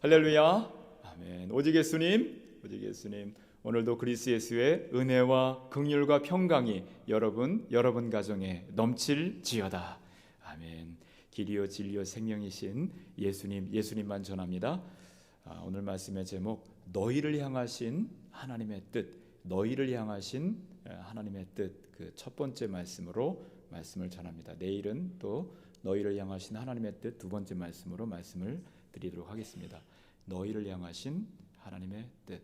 할렐루야. 아멘. 오직 예수님, 오직 예수님. 오늘도 그리스도 예수의 은혜와 긍휼과 평강이 여러분 가정에 넘칠지어다. 아멘. 길이요 진리요 생명이신 예수님만 전합니다. 오늘 말씀의 제목, 너희를 향하신 하나님의 뜻, 너희를 향하신 하나님의 뜻, 그 첫 번째 말씀으로 말씀을 전합니다. 내일은 또 너희를 향하신 하나님의 뜻 두 번째 말씀으로 말씀을 드리도록 하겠습니다. 너희를 향하신 하나님의 뜻.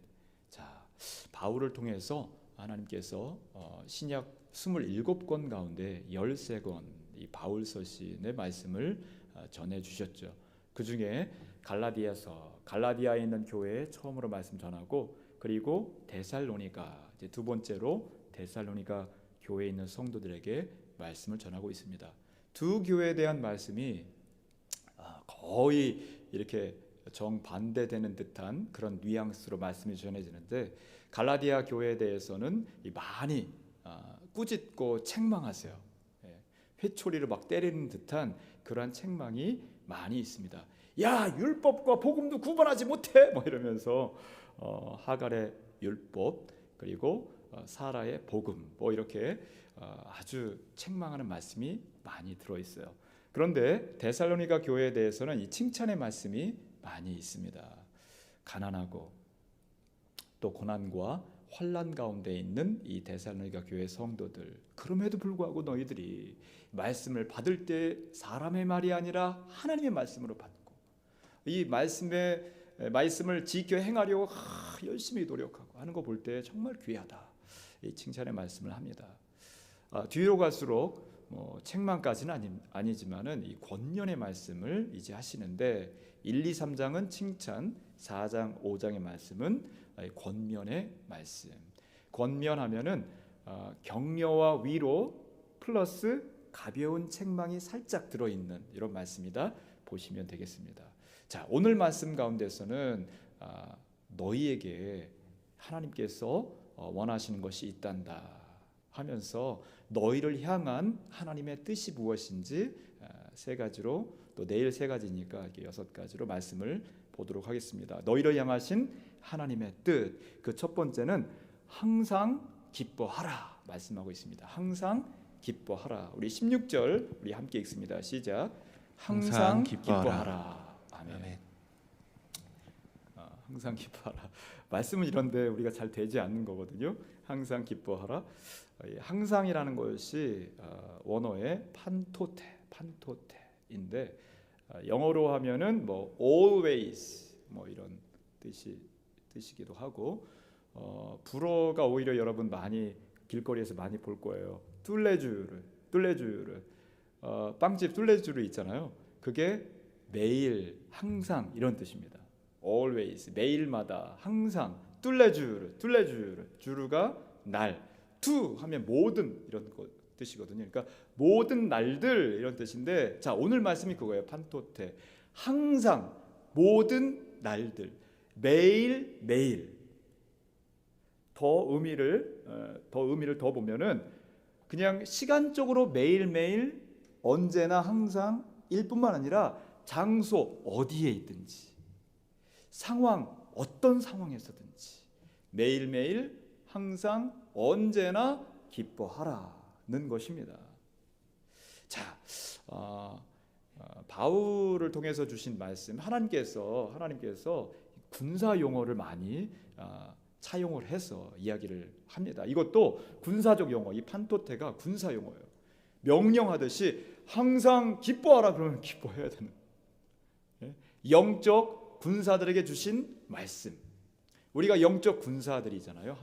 자, 바울을 통해서 하나님께서 신약 27권 가운데 13권 이 바울 서신의 말씀을 전해 주셨죠. 그 중에 갈라디아에 있는 교회에 처음으로 말씀 전하고, 그리고 데살로니가 이제 두 번째로 데살로니가 교회에 있는 성도들에게 말씀을 전하고 있습니다. 두 교회에 대한 말씀이 거의 이렇게 정반대되는 듯한 그런 뉘앙스로 말씀이 전해지는데, 갈라디아 교회에 대해서는 많이 꾸짖고 책망하세요. 회초리를 막 때리는 듯한 그러한 책망이 많이 있습니다. 야, 율법과 복음도 구분하지 못해 뭐 이러면서 하갈의 율법 그리고 사라의 복음 뭐 이렇게 아주 책망하는 말씀이 많이 들어있어요. 그런데 데살로니가 교회에 대해서는 이 칭찬의 말씀이 많이 있습니다. 가난하고 또 고난과 환난 가운데 있는 이 데살로니가 교회 성도들, 그럼에도 불구하고 너희들이 말씀을 받을 때 사람의 말이 아니라 하나님의 말씀으로 받고, 이 말씀을 지켜 행하려고 열심히 노력하고 하는 거 볼 때 정말 귀하다, 이 칭찬의 말씀을 합니다. 뒤로 갈수록 책망까지는 아니지만은 이 권면의 말씀을 이제 하시는데, 1, 2, 3장은 칭찬, 4장, 5장의 말씀은 권면의 말씀. 권면하면은 격려와 위로 플러스 가벼운 책망이 살짝 들어있는 이런 말씀이다 보시면 되겠습니다. 자, 오늘 말씀 가운데서는 너희에게 하나님께서 원하시는 것이 있단다 하면서 너희를 향한 하나님의 뜻이 무엇인지 세 가지로, 또 내일 세 가지니까 이렇게 6가지로 말씀을 보도록 하겠습니다. 너희를 향하신 하나님의 뜻, 그 첫 번째는 항상 기뻐하라 말씀하고 있습니다. 항상 기뻐하라. 우리 16절 우리 함께 읽습니다. 시작. 항상 기뻐하라. 아멘. 항상 기뻐하라. 말씀은 이런데 우리가 잘 되지 않는 거거든요. 항상 기뻐하라. 항상이라는 것이 원어의 판토테인데 영어로 하면은 뭐 always 뭐 이런 뜻이기도 하고, 불어가 오히려 여러분 많이 길거리에서 많이 볼 거예요. 뚫레주를 빵집 뚫레주를 있잖아요. 그게 매일, 항상 이런 뜻입니다. always, 매일마다, 항상. 뚫레주를 주루가 날, 투 하면 모든 이런 뜻이거든요. 그러니까 모든 날들 이런 뜻인데, 자, 오늘 말씀이 그거예요. 판토테. 항상, 모든 날들, 매일. 더 의미를 더 보면은 그냥 시간적으로 매일매일, 언제나, 항상 일뿐만 아니라 장소 어디에 있든지, 상황 어떤 상황에서든지 매일매일, 항상, 언제나 기뻐하라는 것입니다. 자, 바울을 통해서 주신 말씀, 하나님께서 군사 용어를 많이 차용을 해서 이야기를 합니다. 이것도 군사적 용어, 이 판토테가 군사 용어예요. 명령하듯이 항상 기뻐하라 그러면 기뻐해야 되는, 영적 군사들에게 주신 말씀. 우리가 영적 군사들이잖아요.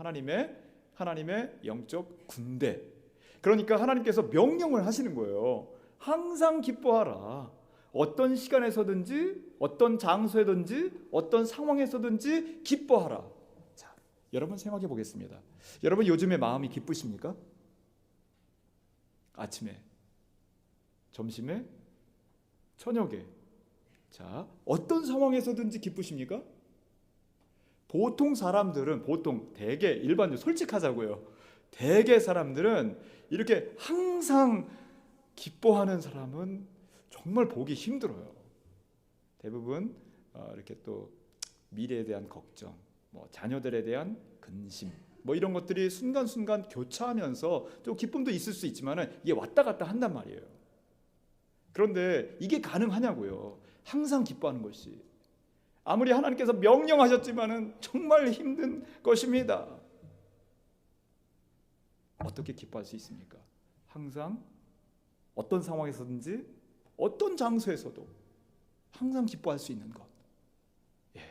하나님의 영적 군대. 그러니까 하나님께서 명령을 하시는 거예요. 항상 기뻐하라. 어떤 시간에서든지, 어떤 장소에든지, 어떤 상황에서든지 기뻐하라. 자, 여러분 생각해 보겠습니다. 여러분 요즘에 마음이 기쁘십니까? 아침에, 점심에, 저녁에. 자, 어떤 상황에서든지 기쁘십니까? 보통 사람들은, 대개 일반적으로 솔직하자고요. 대개 사람들은 이렇게 항상 기뻐하는 사람은 정말 보기 힘들어요. 대부분 이렇게 또 미래에 대한 걱정, 뭐 자녀들에 대한 근심, 뭐 이런 것들이 순간순간 교차하면서 좀 기쁨도 있을 수 있지만은 이게 왔다 갔다 한단 말이에요. 그런데 이게 가능하냐고요. 항상 기뻐하는 것이. 아무리 하나님께서 명령하셨지만은 정말 힘든 것입니다. 어떻게 기뻐할 수 있습니까? 항상 어떤 상황에서든지 어떤 장소에서도 항상 기뻐할 수 있는 것. 예,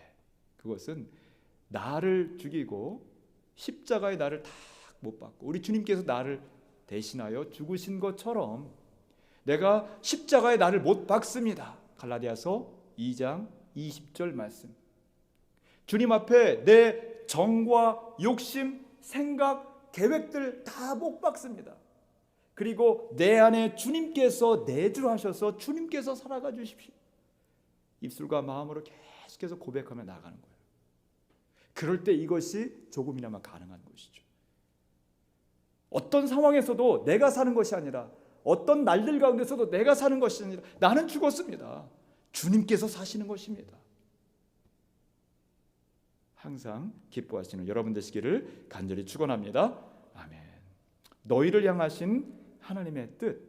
그것은 나를 죽이고 십자가에 나를 다 못 박고 우리 주님께서 나를 대신하여 죽으신 것처럼 내가 십자가에 나를 못 박습니다. 갈라디아서 2장 20절 말씀. 주님 앞에 내 정과 욕심, 생각, 계획들 다 못 박습니다. 그리고 내 안에 주님께서 내주하셔서 주님께서 살아가 주십시오. 입술과 마음으로 계속해서 고백하며 나가는 거예요. 그럴 때 이것이 조금이나마 가능한 것이죠. 어떤 상황에서도 내가 사는 것이 아니라, 어떤 날들 가운데서도 내가 사는 것이 아니라 나는 죽었습니다. 주님께서 사시는 것입니다. 항상 기뻐하시는 여러분 되시기를 간절히 축원합니다. 아멘. 너희를 향하신 하나님의 뜻.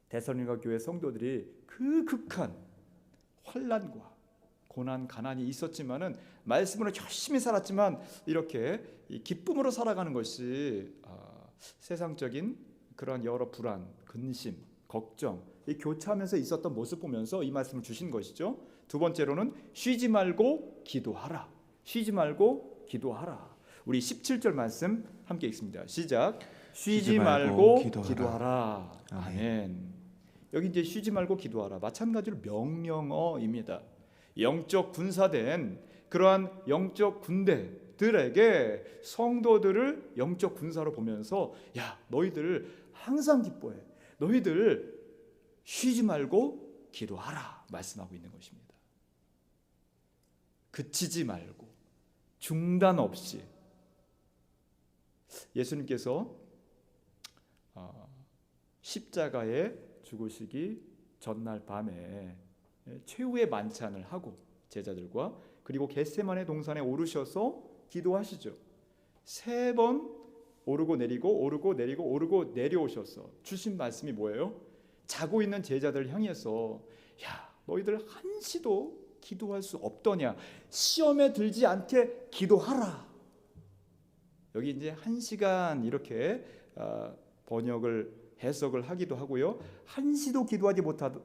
데살로니가 교회 성도들이 그 극한 환난과 고난, 가난이 있었지만은 말씀으로 열심히 살았지만 이렇게 기쁨으로 살아가는 것이 세상적인 그런 여러 불안, 근심, 걱정 이 교차하면서 있었던 모습 보면서 이 말씀을 주신 것이죠. 두 번째로는 쉬지 말고 기도하라. 쉬지 말고 기도하라. 우리 17절 말씀 함께 읽습니다. 시작. 쉬지 말고 기도하라. 아멘. 여기 이제 쉬지 말고 기도하라. 마찬가지로 명령어입니다. 영적 군사된 그러한 영적 군대들에게 성도들을 영적 군사로 보면서 야, 너희들 항상 기뻐해. 너희들 쉬지 말고 기도하라 말씀하고 있는 것입니다. 그치지 말고 중단 없이. 예수님께서 십자가에 죽으시기 전날 밤에 최후의 만찬을 하고 제자들과 그리고 겟세마네 동산에 오르셔서 기도하시죠. 3번 오르고 내리고 오르고 내리고 오르고 내려오셔서 주신 말씀이 뭐예요? 자고 있는 제자들 향해서 야, 너희들 한시도 기도할 수 없더냐? 시험에 들지 않게 기도하라. 여기 이제 1시간 이렇게 번역을 해석을 하기도 하고요. 1시도 기도하지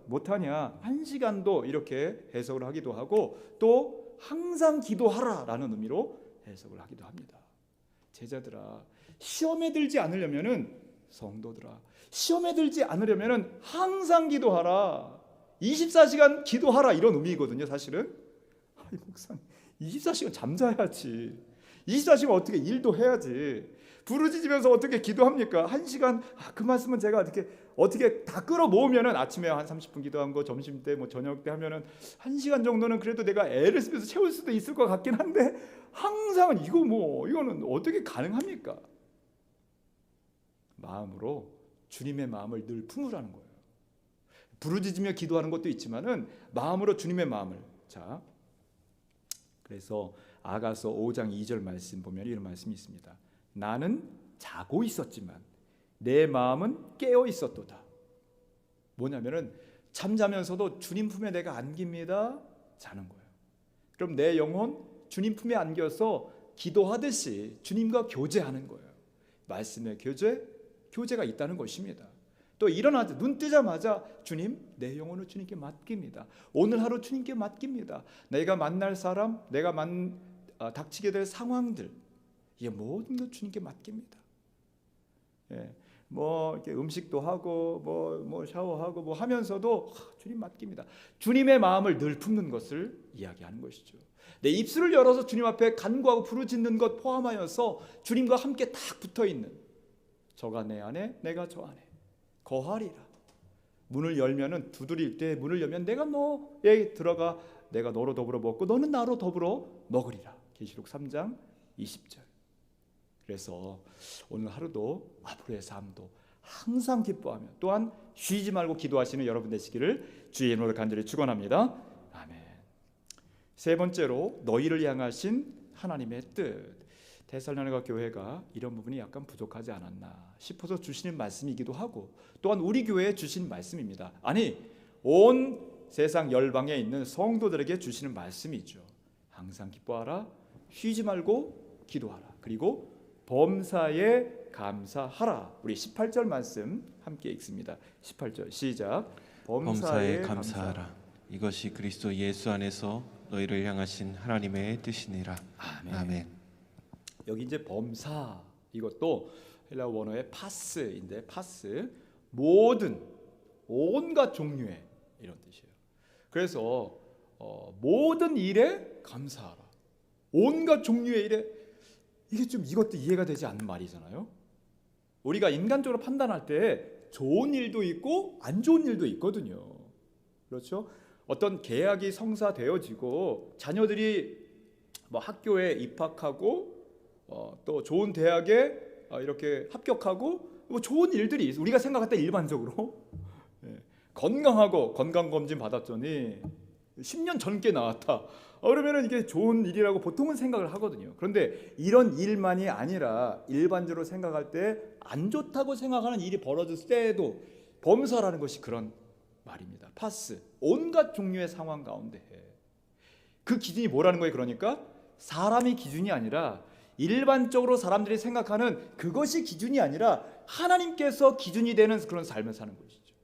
못하냐? 1시간도 이렇게 해석을 하기도 하고 또 항상 기도하라라는 의미로 해석을 하기도 합니다. 제자들아, 시험에 들지 않으려면은 성도들아, 시험에 들지 않으려면은 항상 기도하라. 24시간 기도하라 이런 의미거든요, 사실은. 아이 목사님, 24시간 잠자야지. 24시간 어떻게 일도 해야지. 부르짖으면서 어떻게 기도합니까? 1시간 그 말씀은 제가 어떻게 다 끌어 모으면은 아침에 한 30분 기도한 거, 점심 때 뭐 저녁 때 하면은 1시간 정도는 그래도 내가 애를 쓰면서 채울 수도 있을 것 같긴 한데 항상 이거는 어떻게 가능합니까? 마음으로 주님의 마음을 늘 품으라는 거예요. 부르짖으며 기도하는 것도 있지만은 마음으로 주님의 마음을. 자, 그래서 아가서 5장 2절 말씀 보면 이런 말씀이 있습니다. 나는 자고 있었지만 내 마음은 깨어 있었도다. 뭐냐면은 잠자면서도 주님 품에 내가 안깁니다. 자는 거예요. 그럼 내 영혼 주님 품에 안겨서 기도하듯이 주님과 교제하는 거예요. 말씀의 교제가 있다는 것입니다. 또 일어나자 눈 뜨자마자 주님, 내 영혼을 주님께 맡깁니다. 오늘 하루 주님께 맡깁니다. 내가 만날 사람, 내가 닥치게 될 상황들, 이게 모든 것 주님께 맡깁니다. 예, 뭐 이렇게 음식도 하고 뭐 샤워하고 뭐 하면서도 주님 맡깁니다. 주님의 마음을 늘 품는 것을 이야기하는 것이죠. 내 입술을 열어서 주님 앞에 간구하고 부르짖는 것 포함하여서 주님과 함께 딱 붙어 있는, 저가 내 안에 내가 저 안에 거하리라. 문을 열면은, 두드릴 때 문을 열면 내가 너에 들어가 내가 너로 더불어 먹고 너는 나로 더불어 먹으리라. 계시록 3장 20절. 그래서 오늘 하루도 앞으로의 삶도 항상 기뻐하며 또한 쉬지 말고 기도하시는 여러분 되시기를 주의 이름으로 간절히 축원합니다. 아멘. 세 번째로 너희를 향하신 하나님의 뜻. 데살로니가 교회가 이런 부분이 약간 부족하지 않았나 싶어서 주시는 말씀이기도 하고, 또한 우리 교회에 주신 말씀입니다. 아니, 온 세상 열방에 있는 성도들에게 주시는 말씀이죠. 항상 기뻐하라, 쉬지 말고 기도하라, 그리고 범사에 감사하라. 우리 18절 말씀 함께 읽습니다. 18절 시작. 범사에 감사하라. 이것이 그리스도 예수 안에서 너희를 향하신 하나님의 뜻이니라. 아멘. 아멘. 여기 이제 범사, 이것도 헬라 원어의 파스인데, 파스, 모든, 온갖 종류의 이런 뜻이에요. 그래서 모든 일에 감사하라. 온갖 종류의 일에, 이게 좀 이것도 이해가 되지 않는 말이잖아요. 우리가 인간적으로 판단할 때 좋은 일도 있고 안 좋은 일도 있거든요. 그렇죠? 어떤 계약이 성사되어지고 자녀들이 뭐 학교에 입학하고 또 좋은 대학에 이렇게 합격하고 뭐 좋은 일들이 있어. 우리가 생각할 때 일반적으로 건강하고 건강검진 받았더니 10년 전께 나왔다. 그러면은 이게 좋은 일이라고 보통은 생각을 하거든요. 그런데 이런 일만이 아니라 일반적으로 생각할 때 안 좋다고 생각하는 일이 벌어졌을 때에도 범사라는 것이 그런 말입니다. 파스, 온갖 종류의 상황 가운데 그 기준이 뭐라는 거예요? 그러니까 사람이 기준이 아니라, 일반적으로 사람들이 생각하는 그것이 기준이 아니라 하나님께서 기준이 되는 그런 삶을 사는 것이죠.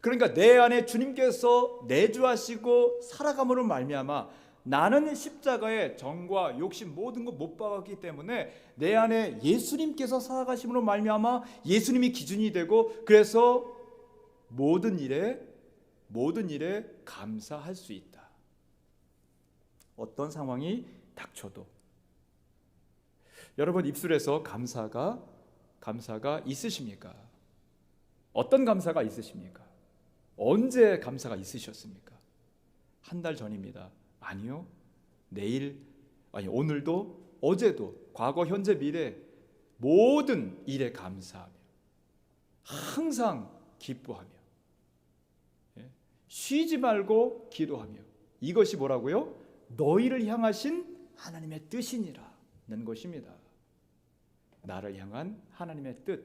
그러니까 내 안에 주님께서 내주하시고 살아감으로 말미암아 나는 십자가의 정과 욕심 모든 것 못 박았기 때문에 내 안에 예수님께서 살아가심으로 말미암아 예수님이 기준이 되고, 그래서 모든 일에 감사할 수 있다. 어떤 상황이 닥쳐도. 여러분 입술에서 감사가 있으십니까? 어떤 감사가 있으십니까? 언제 감사가 있으셨습니까? 한 달 전입니다. 아니요. 내일, 아니 오늘도, 어제도, 과거, 현재, 미래 모든 일에 감사하며 항상 기뻐하며 쉬지 말고 기도하며, 이것이 뭐라고요? 너희를 향하신 하나님의 뜻이니라는 것입니다. 나를 향한 하나님의 뜻,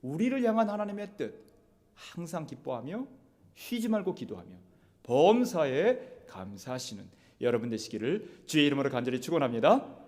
우리를 향한 하나님의 뜻, 항상 기뻐하며 쉬지 말고 기도하며 범사에 감사하시는 여러분 되시기를 주의 이름으로 간절히 축원합니다.